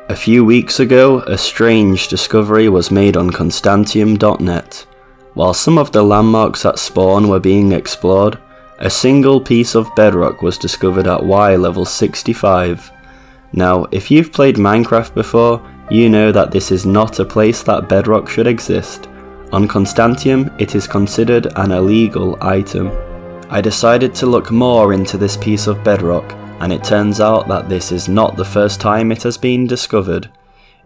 A few weeks ago, a strange discovery was made on Constantiam.net. While some of the landmarks at spawn were being explored, a single piece of bedrock was discovered at Y level 65. Now, if you've played Minecraft before, you know that this is not a place that bedrock should exist. On Constantiam, it is considered an illegal item. I decided to look more into this piece of bedrock, and it turns out that this is not the first time it has been discovered.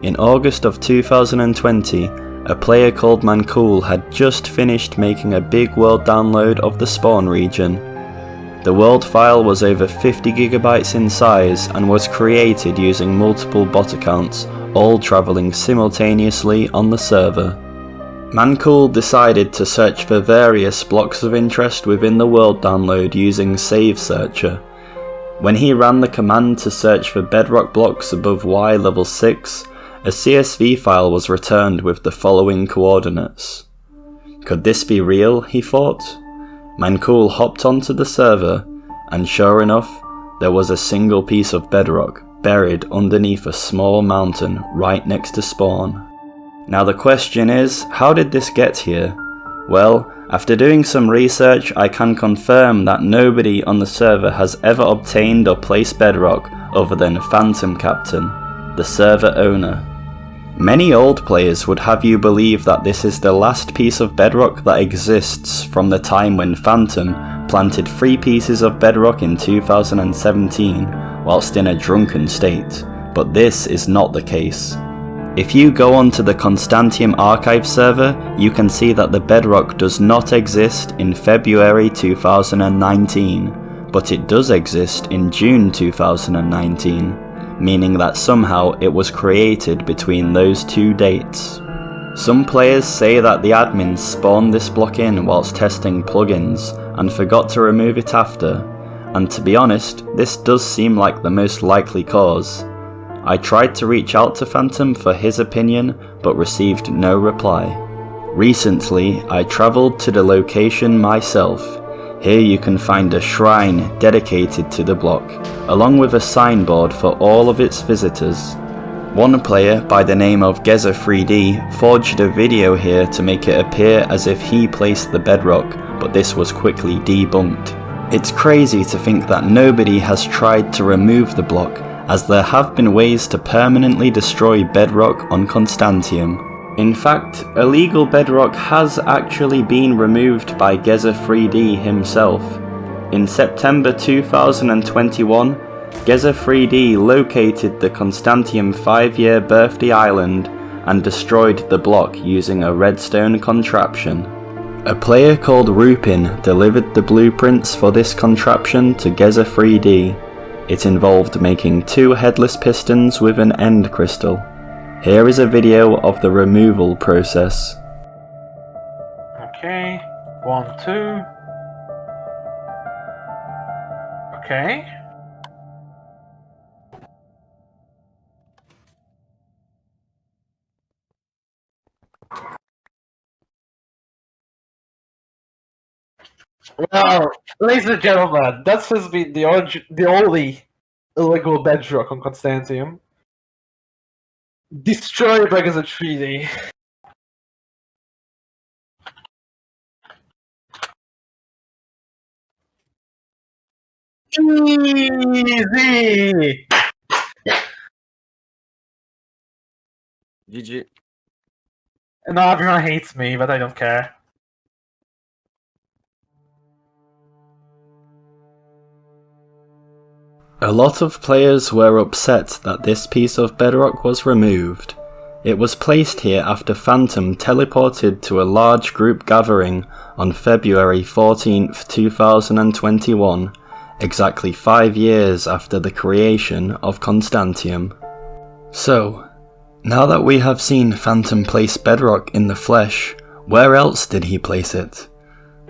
In August of 2020, a player called Mancool had just finished making a big world download of the spawn region. The world file was over 50 gigabytes in size and was created using multiple bot accounts, all travelling simultaneously on the server. Mancool decided to search for various blocks of interest within the world download using Save Searcher. When he ran the command to search for bedrock blocks above Y level 6, a CSV file was returned with the following coordinates. Could this be real, he thought? Mancool hopped onto the server, and sure enough, there was a single piece of bedrock buried underneath a small mountain right next to spawn. Now the question is, how did this get here? Well, after doing some research, I can confirm that nobody on the server has ever obtained or placed bedrock other than Phantom Captain, the server owner. Many old players would have you believe that this is the last piece of bedrock that exists from the time when Phantom planted 3 pieces of bedrock in 2017 whilst in a drunken state, but this is not the case. If you go onto the Constantiam archive server, you can see that the bedrock does not exist in February 2019, but it does exist in June 2019, meaning that somehow it was created between those 2 dates. Some players say that the admins spawned this block in whilst testing plugins and forgot to remove it after, and to be honest, this does seem like the most likely cause. I tried to reach out to Phantom for his opinion, but received no reply. Recently, I travelled to the location myself. Here you can find a shrine dedicated to the block, along with a signboard for all of its visitors. One player by the name of Geza3D forged a video here to make it appear as if he placed the bedrock, but this was quickly debunked. It's crazy to think that nobody has tried to remove the block, as there have been ways to permanently destroy bedrock on Constantiam. In fact, illegal bedrock has actually been removed by Geza3D himself. In September 2021, Geza3D located the Constantiam 5-year birthday island and destroyed the block using a redstone contraption. A player called Rupin delivered the blueprints for this contraption to Geza3D. It involved making 2 headless pistons with an end crystal. Here is a video of the removal process. Okay, 1, 2. Okay. Well, ladies and gentlemen, that's just been the only illegal bedrock on Constantiam. Destroyed by Geza3D. Easy! GG. And now everyone hates me, but I don't care. A lot of players were upset that this piece of bedrock was removed. It was placed here after Phantom teleported to a large group gathering on February 14th, 2021, exactly 5 years after the creation of Constantiam. So, now that we have seen Phantom place bedrock in the flesh, where else did he place it?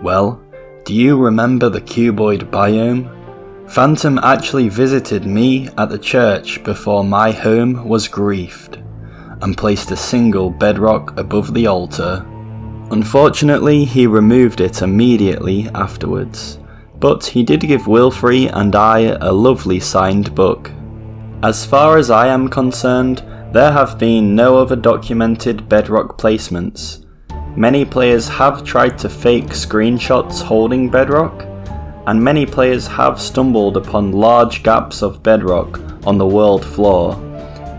Well, do you remember the cuboid biome? Phantom actually visited me at the church before my home was griefed, and placed a single bedrock above the altar. Unfortunately, he removed it immediately afterwards, but he did give Wilfrey and I a lovely signed book. As far as I am concerned, There have been no other documented Bedrock placements. Many players have tried to fake screenshots holding Bedrock, and many players have stumbled upon large gaps of Bedrock on the world floor,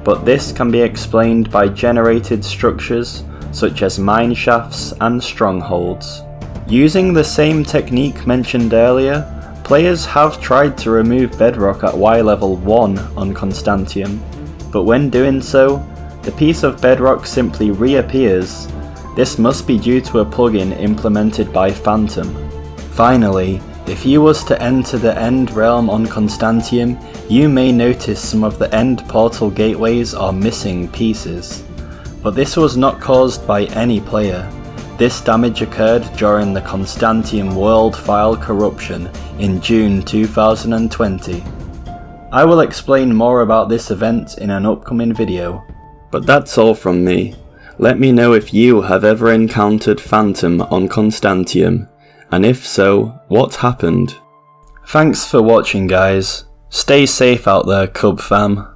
but this can be explained by generated structures such as mine shafts and strongholds. Using the same technique mentioned earlier, players have tried to remove Bedrock at Y level 1 on Constantiam, but when doing so, the piece of Bedrock simply reappears. This must be due to a plugin implemented by Phantom. Finally, if you was to enter the End Realm on Constantiam, you may notice some of the End Portal gateways are missing pieces. But this was not caused by any player. This damage occurred during the Constantiam world file corruption in June 2020. I will explain more about this event in an upcoming video. But that's all from me. Let me know if you have ever encountered Phantom on Constantiam, and if so, what happened? Thanks for watching guys. Stay safe out there, Cub fam.